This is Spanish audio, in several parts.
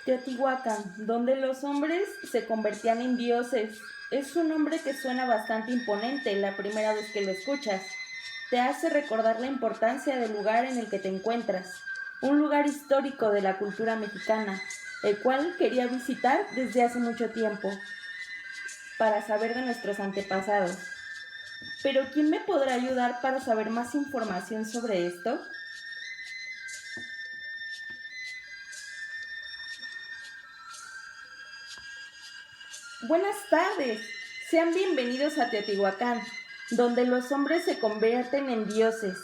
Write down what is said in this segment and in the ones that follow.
Teotihuacán, donde los hombres se convertían en dioses. Es un nombre que suena bastante imponente la primera vez que lo escuchas. Te hace recordar la importancia del lugar en el que te encuentras, un lugar histórico de la cultura mexicana, el cual quería visitar desde hace mucho tiempo para saber de nuestros antepasados. Pero ¿quién me podrá ayudar para saber más información sobre esto? Buenas tardes, sean bienvenidos a Teotihuacán, donde los hombres se convierten en dioses.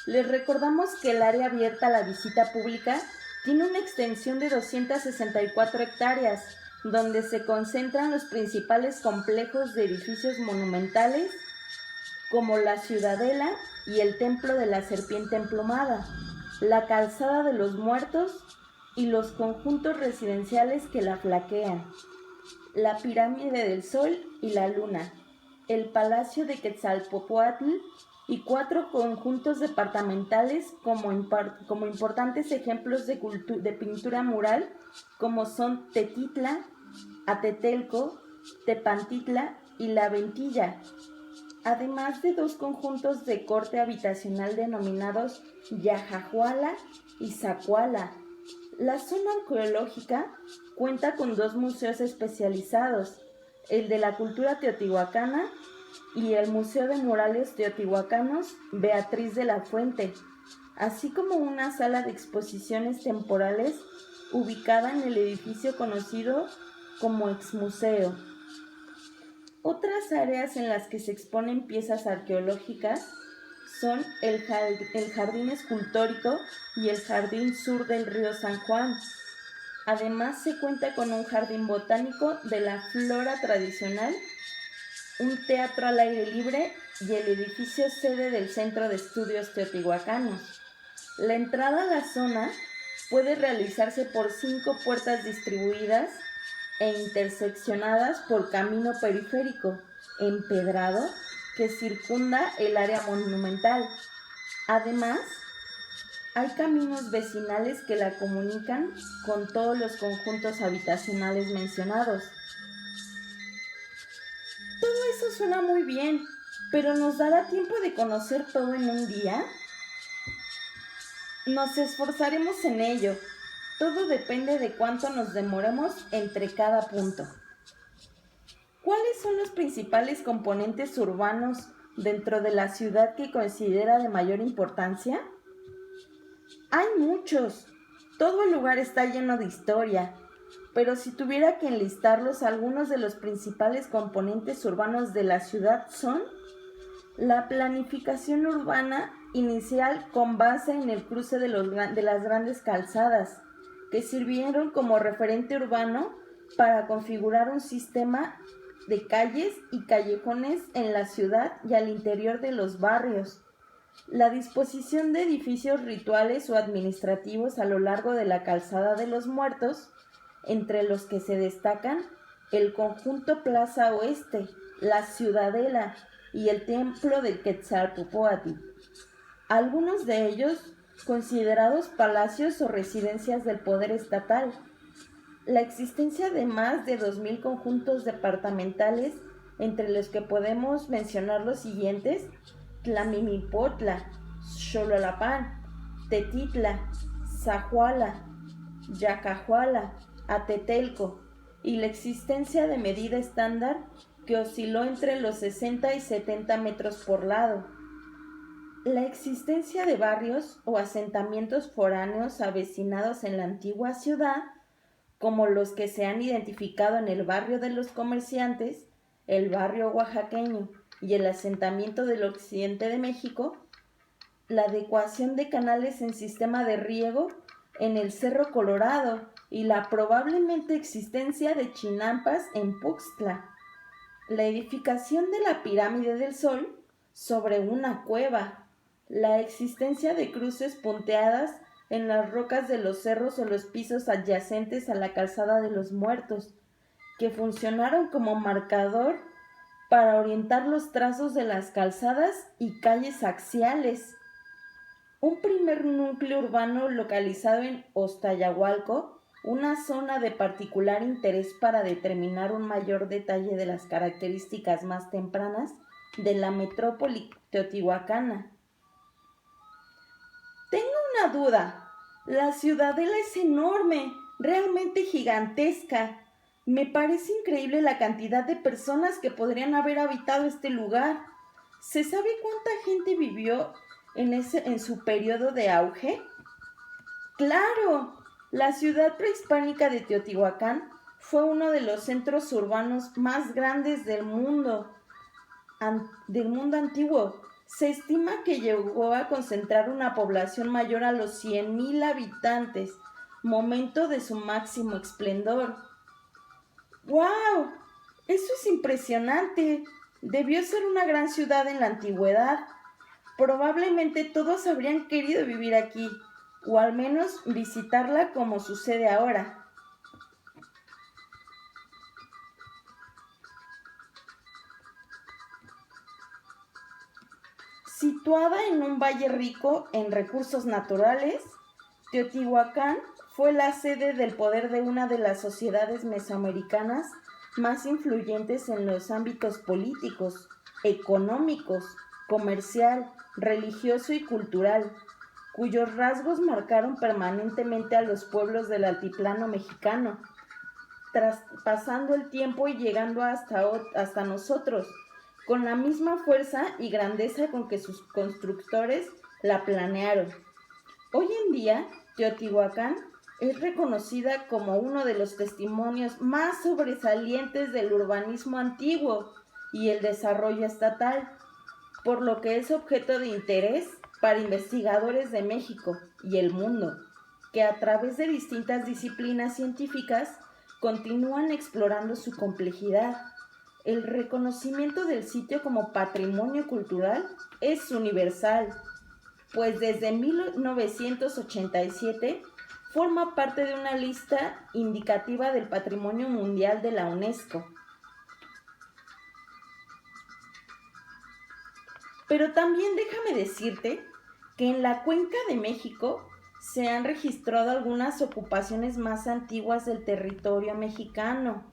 Les recordamos que el área abierta a la visita pública tiene una extensión de 264 hectáreas, donde se concentran los principales complejos de edificios monumentales como la Ciudadela y el Templo de la Serpiente Emplumada, la Calzada de los Muertos y los conjuntos residenciales que la flanquean, la Pirámide del Sol y la Luna, el Palacio de Quetzalpóatl y 4 conjuntos departamentales como importantes ejemplos de pintura mural como son Tetitla, Atetelco, Tepantitla y La Ventilla, además de 2 conjuntos de corte habitacional denominados Yajajuala y Zacuala. La zona arqueológica cuenta con 2 museos especializados, el de la cultura teotihuacana y el Museo de Murales Teotihuacanos Beatriz de la Fuente, así como una sala de exposiciones temporales ubicada en el edificio conocido como Exmuseo. Otras áreas en las que se exponen piezas arqueológicas son el Jardín Escultórico y el Jardín Sur del Río San Juan. Además se cuenta con un jardín botánico de la flora tradicional, un teatro al aire libre y el edificio sede del Centro de Estudios Teotihuacanos. La entrada a la zona puede realizarse por 5 puertas distribuidas e interseccionadas por camino periférico empedrado que circunda el área monumental. Además, hay caminos vecinales que la comunican con todos los conjuntos habitacionales mencionados. Todo eso suena muy bien, pero ¿nos dará tiempo de conocer todo en un día? Nos esforzaremos en ello. Todo depende de cuánto nos demoremos entre cada punto. ¿Cuáles son los principales componentes urbanos dentro de la ciudad que considera de mayor importancia? Hay muchos. Todo el lugar está lleno de historia, pero si tuviera que enlistarlos, algunos de los principales componentes urbanos de la ciudad son la planificación urbana inicial con base en el cruce de las grandes calzadas, que sirvieron como referente urbano para configurar un sistema de calles y callejones en la ciudad y al interior de los barrios. La disposición de edificios rituales o administrativos a lo largo de la Calzada de los Muertos, entre los que se destacan el conjunto Plaza Oeste, la Ciudadela y el Templo del Quetzalpóatl, algunos de ellos considerados palacios o residencias del poder estatal. La existencia de más de 2,000 conjuntos departamentales, entre los que podemos mencionar los siguientes: Tlamimipotla, Xololapán, Tetitla, Zajuala, Yacajuala, Atetelco, y la existencia de medida estándar que osciló entre los 60 y 70 metros por lado. La existencia de barrios o asentamientos foráneos avecinados en la antigua ciudad, como los que se han identificado en el barrio de los comerciantes, el barrio oaxaqueño y el asentamiento del occidente de México, la adecuación de canales en sistema de riego en el Cerro Colorado y la probablemente existencia de chinampas en Puxtla, la edificación de la Pirámide del Sol sobre una cueva, la existencia de cruces punteadas en las rocas de los cerros o los pisos adyacentes a la Calzada de los Muertos, que funcionaron como marcador para orientar los trazos de las calzadas y calles axiales. Un primer núcleo urbano localizado en Ostayahualco, una zona de particular interés para determinar un mayor detalle de las características más tempranas de la metrópoli teotihuacana. Tengo una duda. La ciudadela es enorme, realmente gigantesca. Me parece increíble la cantidad de personas que podrían haber habitado este lugar. ¿Se sabe cuánta gente vivió en su periodo de auge? ¡Claro! La ciudad prehispánica de Teotihuacán fue uno de los centros urbanos más grandes del mundo antiguo. Se estima que llegó a concentrar una población mayor a los 100,000 habitantes, momento de su máximo esplendor. ¡Wow! Eso es impresionante. Debió ser una gran ciudad en la antigüedad. Probablemente todos habrían querido vivir aquí, o al menos visitarla como sucede ahora. Situada en un valle rico en recursos naturales, Teotihuacán fue la sede del poder de una de las sociedades mesoamericanas más influyentes en los ámbitos políticos, económicos, comercial, religioso y cultural, cuyos rasgos marcaron permanentemente a los pueblos del altiplano mexicano, traspasando el tiempo y llegando hasta nosotros, con la misma fuerza y grandeza con que sus constructores la planearon. Hoy en día, Teotihuacán es reconocida como uno de los testimonios más sobresalientes del urbanismo antiguo y el desarrollo estatal, por lo que es objeto de interés para investigadores de México y el mundo, que a través de distintas disciplinas científicas continúan explorando su complejidad. El reconocimiento del sitio como patrimonio cultural es universal, pues desde 1987 forma parte de una lista indicativa del Patrimonio Mundial de la UNESCO. Pero también déjame decirte que en la Cuenca de México se han registrado algunas ocupaciones más antiguas del territorio mexicano,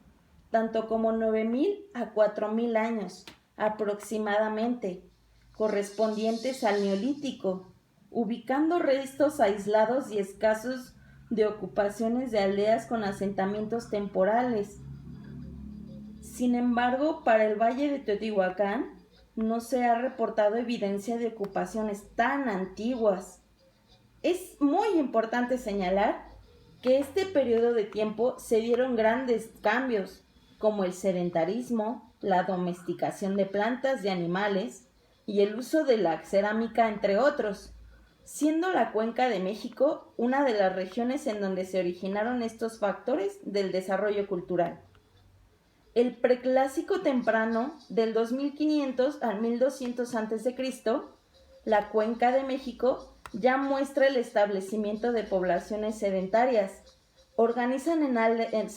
tanto como 9,000 a 4,000 años aproximadamente, correspondientes al Neolítico, ubicando restos aislados y escasos de ocupaciones de aldeas con asentamientos temporales. Sin embargo, para el Valle de Teotihuacán no se ha reportado evidencia de ocupaciones tan antiguas. Es muy importante señalar que este periodo de tiempo se dieron grandes cambios, como el sedentarismo, la domesticación de plantas y animales y el uso de la cerámica, entre otros, siendo la Cuenca de México una de las regiones en donde se originaron estos factores del desarrollo cultural. El preclásico temprano, del 2500 al 1200 a.C., la Cuenca de México ya muestra el establecimiento de poblaciones sedentarias. Se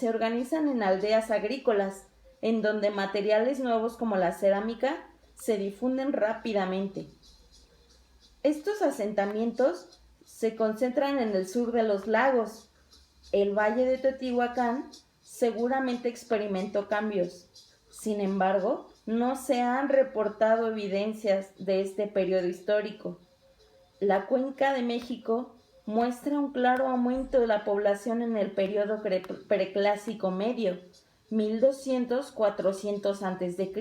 organizan en aldeas agrícolas, en donde materiales nuevos como la cerámica se difunden rápidamente. Estos asentamientos se concentran en el sur de los lagos. El valle de Teotihuacán seguramente experimentó cambios. Sin embargo, no se han reportado evidencias de este periodo histórico. La Cuenca de México muestra un claro aumento de la población en el periodo preclásico medio, 1200-400 a.C.,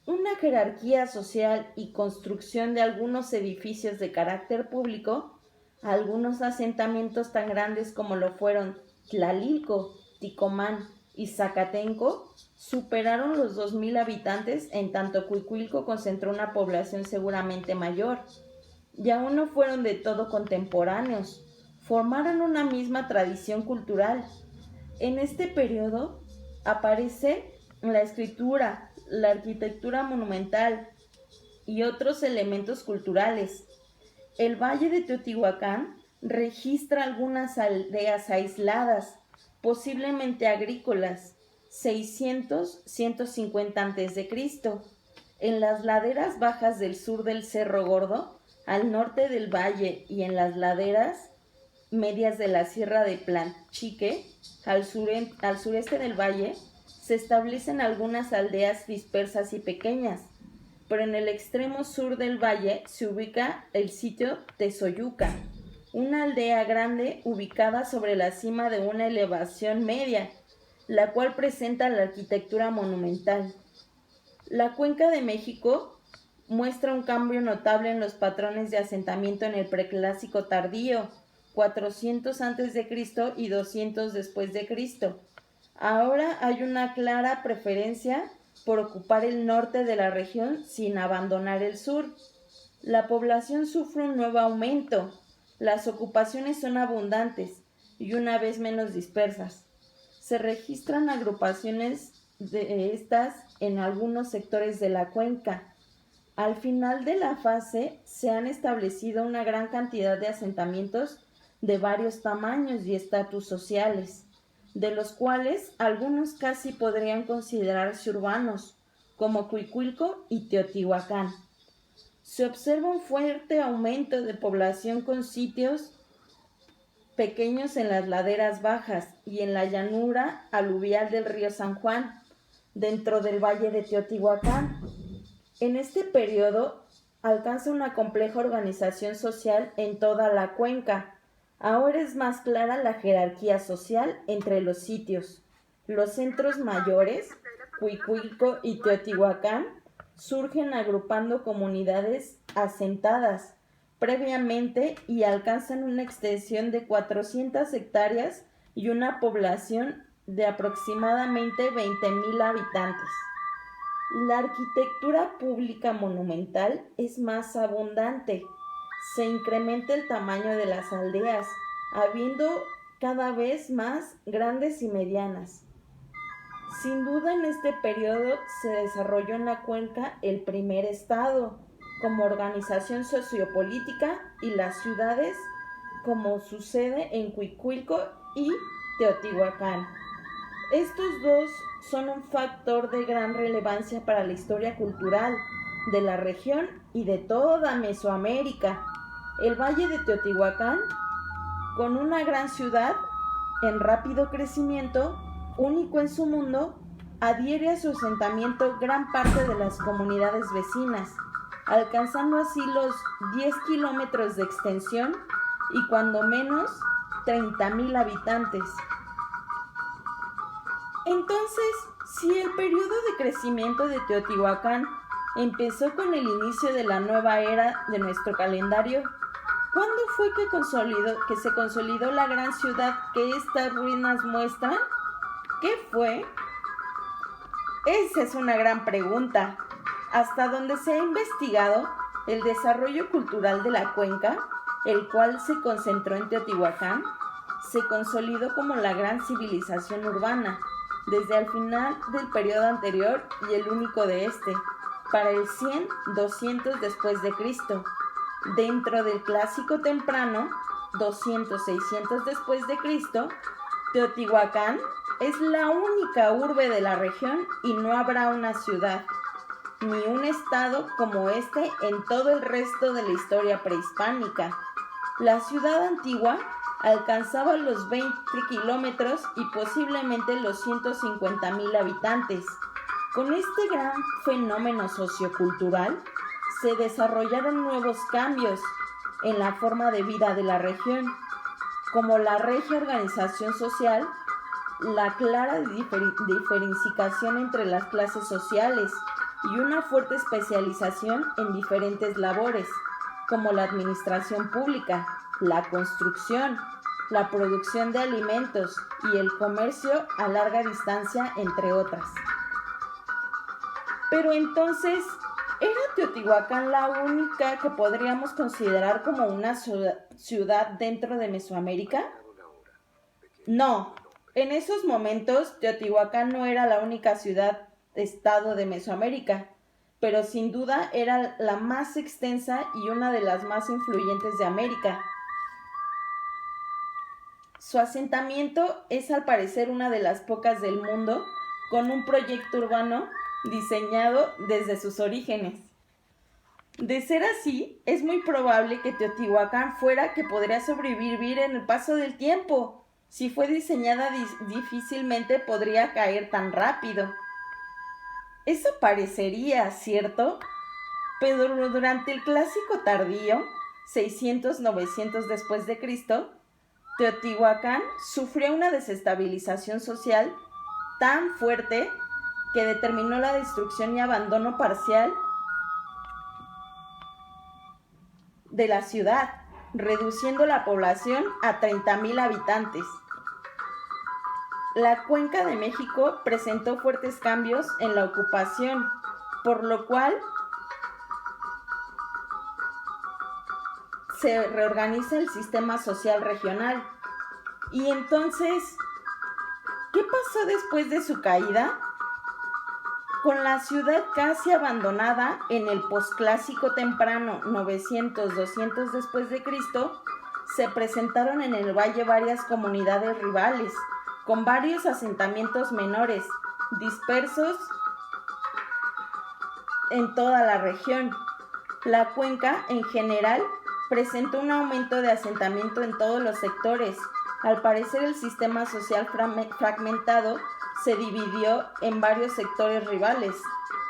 una jerarquía social y construcción de algunos edificios de carácter público, algunos asentamientos tan grandes como lo fueron Tlalilco, Ticomán y Zacatenco, superaron los 2,000 habitantes, en tanto Cuicuilco concentró una población seguramente mayor. Y aún no fueron de todo contemporáneos, formaron una misma tradición cultural. En este periodo aparece la escritura, la arquitectura monumental y otros elementos culturales. El Valle de Teotihuacán registra algunas aldeas aisladas, posiblemente agrícolas, 600-150 a.C. En las laderas bajas del sur del Cerro Gordo, al norte del valle y en las laderas medias de la Sierra de Planchique, al sureste del valle, se establecen algunas aldeas dispersas y pequeñas, pero en el extremo sur del valle se ubica el sitio Tezoyuca, una aldea grande ubicada sobre la cima de una elevación media, la cual presenta la arquitectura monumental. La Cuenca de México muestra un cambio notable en los patrones de asentamiento en el Preclásico tardío, 400 a.C. y 200 después de Cristo. Ahora hay una clara preferencia por ocupar el norte de la región sin abandonar el sur. La población sufre un nuevo aumento, las ocupaciones son abundantes y una vez menos dispersas. Se registran agrupaciones de estas en algunos sectores de la cuenca. Al final de la fase se han establecido una gran cantidad de asentamientos de varios tamaños y estatus sociales, de los cuales algunos casi podrían considerarse urbanos, como Cuicuilco y Teotihuacán. Se observa un fuerte aumento de población con sitios pequeños en las laderas bajas y en la llanura aluvial del río San Juan, dentro del valle de Teotihuacán. En este periodo alcanza una compleja organización social en toda la cuenca. Ahora es más clara la jerarquía social entre los sitios. Los centros mayores, Cuicuilco y Teotihuacán, surgen agrupando comunidades asentadas previamente y alcanzan una extensión de 400 hectáreas y una población de aproximadamente 20,000 habitantes. La arquitectura pública monumental es más abundante. Se incrementa el tamaño de las aldeas, habiendo cada vez más grandes y medianas. Sin duda en este periodo se desarrolló en la cuenca el primer estado, como organización sociopolítica, y las ciudades, como sucede en Cuicuilco y Teotihuacán. Estos dos son un factor de gran relevancia para la historia cultural de la región y de toda Mesoamérica. El Valle de Teotihuacán, con una gran ciudad en rápido crecimiento, único en su mundo, adhiere a su asentamiento gran parte de las comunidades vecinas, alcanzando así los 10 kilómetros de extensión y cuando menos 30,000 habitantes. Entonces, si el periodo de crecimiento de Teotihuacán empezó con el inicio de la nueva era de nuestro calendario, ¿cuándo fue que se consolidó la gran ciudad que estas ruinas muestran? ¿Qué fue? Esa es una gran pregunta. Hasta donde se ha investigado, el desarrollo cultural de la cuenca, el cual se concentró en Teotihuacán, se consolidó como la gran civilización urbana, desde el final del periodo anterior y el único de este, para el 100-200 después de Cristo. Dentro del clásico temprano, 200-600 después de Cristo, Teotihuacán es la única urbe de la región y no habrá una ciudad, ni un estado como este en todo el resto de la historia prehispánica. La ciudad antigua alcanzaba los 20 kilómetros y posiblemente los 150,000 habitantes. Con este gran fenómeno sociocultural se desarrollaron nuevos cambios en la forma de vida de la región, como la regia organización social, la clara diferenciación entre las clases sociales y una fuerte especialización en diferentes labores, como la administración pública, la construcción, la producción de alimentos y el comercio a larga distancia, entre otras. Pero entonces, ¿era Teotihuacán la única que podríamos considerar como una ciudad dentro de Mesoamérica? No, en esos momentos Teotihuacán no era la única ciudad-estado de Mesoamérica, pero sin duda era la más extensa y una de las más influyentes de América. Su asentamiento es al parecer una de las pocas del mundo con un proyecto urbano diseñado desde sus orígenes. De ser así, es muy probable que Teotihuacán fuera que podría sobrevivir en el paso del tiempo. Si fue diseñada difícilmente podría caer tan rápido. Eso parecería, ¿cierto? Pero durante el clásico tardío, 600-900 después de Cristo, Teotihuacán sufrió una desestabilización social tan fuerte que determinó la destrucción y abandono parcial de la ciudad, reduciendo la población a 30,000 habitantes. La Cuenca de México presentó fuertes cambios en la ocupación, por lo cual se reorganiza el sistema social regional. Y entonces, ¿qué pasó después de su caída? Con la ciudad casi abandonada en el posclásico temprano 900-200 después de Cristo, se presentaron en el valle varias comunidades rivales, con varios asentamientos menores, dispersos en toda la región. La cuenca, en general, presentó un aumento de asentamiento en todos los sectores. Al parecer, el sistema social fragmentado se dividió en varios sectores rivales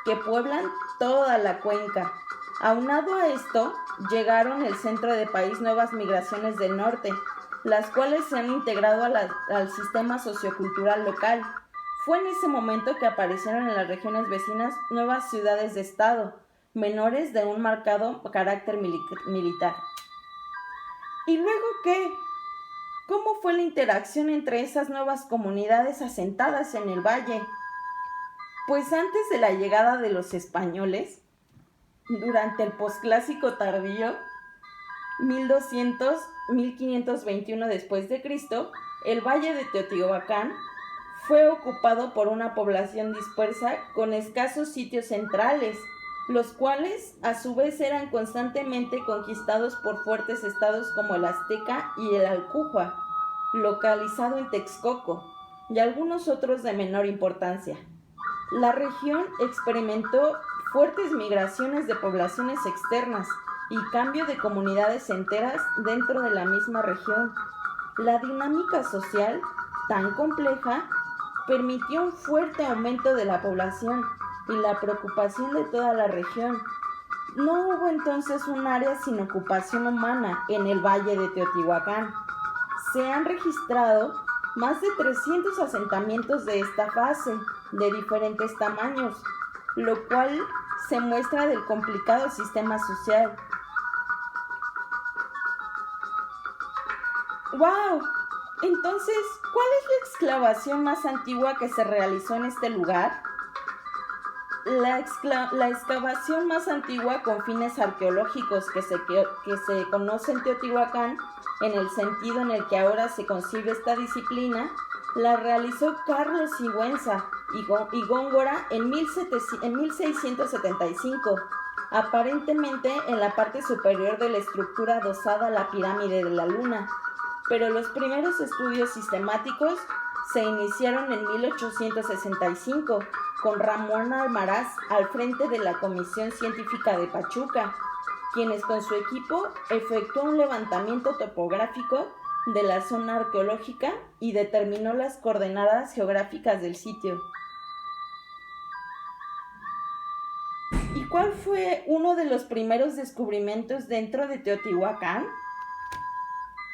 que pueblan toda la cuenca. Aunado a esto, llegaron el centro del país nuevas migraciones del norte, las cuales se han integrado al sistema sociocultural local. Fue en ese momento que aparecieron en las regiones vecinas nuevas ciudades de estado, menores de un marcado carácter militar. ¿Y luego qué? ¿Cómo fue la interacción entre esas nuevas comunidades asentadas en el valle? Pues antes de la llegada de los españoles, durante el posclásico tardío, 1200-1521 después de Cristo, el valle de Teotihuacán fue ocupado por una población dispersa con escasos sitios centrales, los cuales a su vez eran constantemente conquistados por fuertes estados como el Azteca y el Alcuja, localizado en Texcoco, y algunos otros de menor importancia. La región experimentó fuertes migraciones de poblaciones externas y cambio de comunidades enteras dentro de la misma región. La dinámica social, tan compleja, permitió un fuerte aumento de la población y la preocupación de toda la región. No hubo entonces un área sin ocupación humana en el valle de Teotihuacán. Se han registrado más de 300 asentamientos de esta fase, de diferentes tamaños, lo cual se muestra del complicado sistema social. ¡Wow! Entonces, ¿cuál es la excavación más antigua que se realizó en este lugar? La excavación más antigua con fines arqueológicos que se conoce en Teotihuacán, en el sentido en el que ahora se concibe esta disciplina, la realizó Carlos Sigüenza y Góngora en 1675, aparentemente en la parte superior de la estructura adosada a la pirámide de la Luna, pero los primeros estudios sistemáticos se iniciaron en 1865, con Ramón Almaraz al frente de la Comisión Científica de Pachuca, quienes con su equipo efectuó un levantamiento topográfico de la zona arqueológica y determinó las coordenadas geográficas del sitio. ¿Y cuál fue uno de los primeros descubrimientos dentro de Teotihuacán?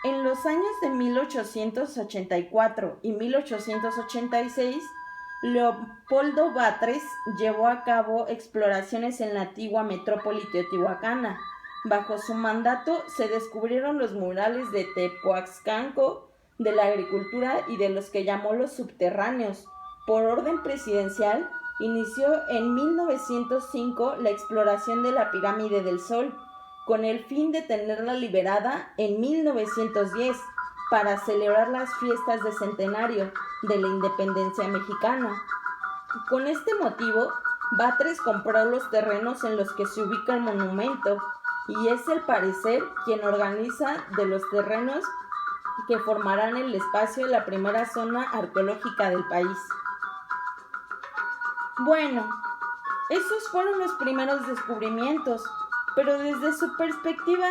En los años de 1884 y 1886, Leopoldo Batres llevó a cabo exploraciones en la antigua metrópoli teotihuacana. Bajo su mandato se descubrieron los murales de Tepoazcanco, de la agricultura y de los que llamó los subterráneos. Por orden presidencial, inició en 1905 la exploración de la pirámide del Sol, con el fin de tenerla liberada en 1910 para celebrar las fiestas de centenario de la independencia mexicana. Con este motivo, Batres compró los terrenos en los que se ubica el monumento y es al parecer quien organiza de los terrenos que formarán el espacio de la primera zona arqueológica del país. Bueno, esos fueron los primeros descubrimientos, Pero desde su perspectiva,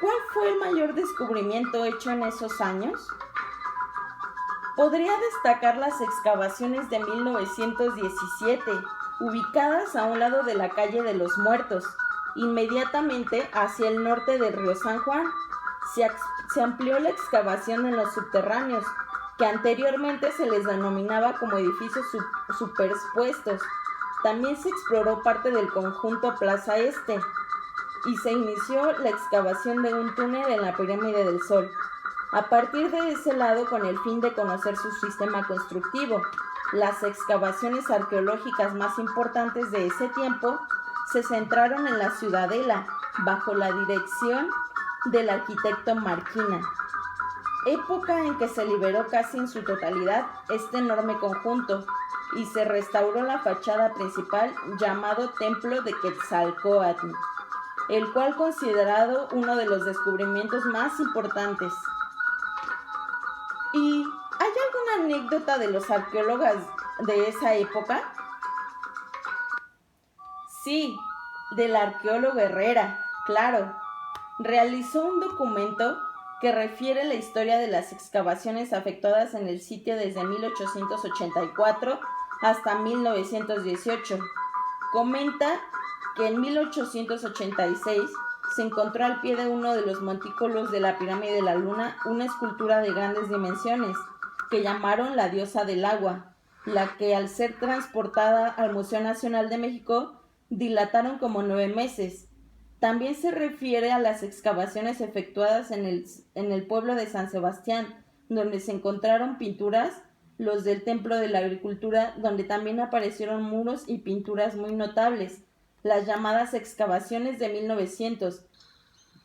¿cuál fue el mayor descubrimiento hecho en esos años? Podría destacar las excavaciones de 1917, ubicadas a un lado de la calle de los Muertos, inmediatamente hacia el norte del río San Juan. Se amplió la excavación en los subterráneos, que anteriormente se les denominaba como edificios superpuestos. También se exploró parte del conjunto Plaza Este y se inició la excavación de un túnel en la Pirámide del Sol, a partir de ese lado con el fin de conocer su sistema constructivo. Las excavaciones arqueológicas más importantes de ese tiempo se centraron en la Ciudadela, bajo la dirección del arquitecto Marquina, época en que se liberó casi en su totalidad este enorme conjunto y se restauró la fachada principal llamado Templo de Quetzalcóatl, el cual considerado uno de los descubrimientos más importantes. ¿Y hay alguna anécdota de los arqueólogos de esa época? Sí, del arqueólogo Herrera, claro. Realizó un documento que refiere la historia de las excavaciones efectuadas en el sitio desde 1884 hasta 1918. Comenta que en 1886 se encontró al pie de uno de los montículos de la Pirámide de la Luna una escultura de grandes dimensiones que llamaron la diosa del agua, la que al ser transportada al Museo Nacional de México dilataron como 9 meses. También se refiere a las excavaciones efectuadas en el pueblo de San Sebastián, donde se encontraron pinturas, los del Templo de la Agricultura, donde también aparecieron muros y pinturas muy notables, las llamadas excavaciones de 1900,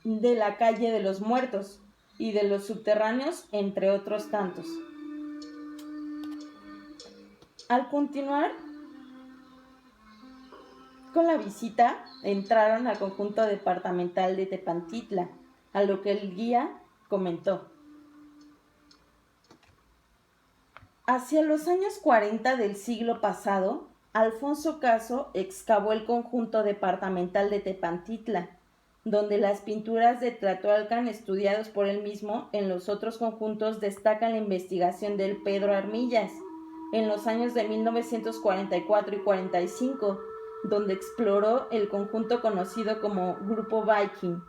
de la calle de los Muertos y de los subterráneos, entre otros tantos. Al continuar con la visita, entraron al conjunto departamental de Tepantitla, a lo que el guía comentó. Hacia los años 40 del siglo pasado, Alfonso Caso excavó el conjunto departamental de Tepantitla, donde las pinturas de Tlatoalcan estudiados por él mismo en los otros conjuntos destacan la investigación del Pedro Armillas, en los años de 1944 y 45, donde exploró el conjunto conocido como Grupo Viking,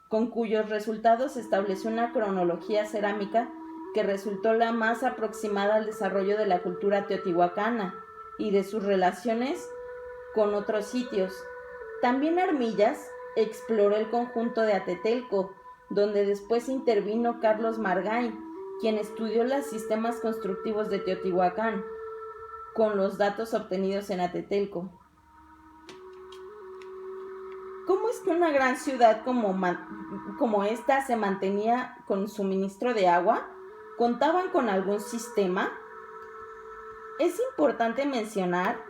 con cuyos resultados estableció una cronología cerámica que resultó la más aproximada al desarrollo de la cultura teotihuacana y de sus relaciones con otros sitios. También Armillas exploró el conjunto de Atetelco, donde después intervino Carlos Margain, quien estudió los sistemas constructivos de Teotihuacán, con los datos obtenidos en Atetelco. ¿Cómo es que una gran ciudad como esta se mantenía con suministro de agua? ¿Contaban con algún sistema? Es importante mencionar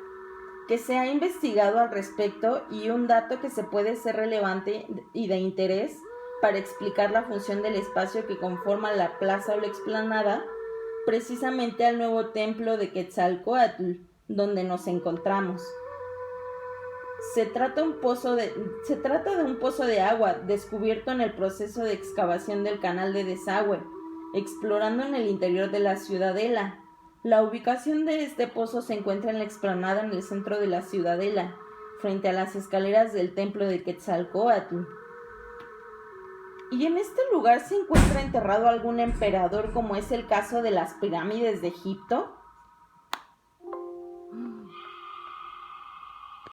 que se ha investigado al respecto y un dato que se puede ser relevante y de interés para explicar la función del espacio que conforma la plaza o la explanada, precisamente al nuevo templo de Quetzalcóatl, donde nos encontramos. Se trata de un pozo de agua descubierto en el proceso de excavación del canal de desagüe, explorando en el interior de la Ciudadela. La ubicación de este pozo se encuentra en la explanada en el centro de la Ciudadela, frente a las escaleras del templo de Quetzalcóatl. ¿Y en este lugar se encuentra enterrado algún emperador, como es el caso de las pirámides de Egipto?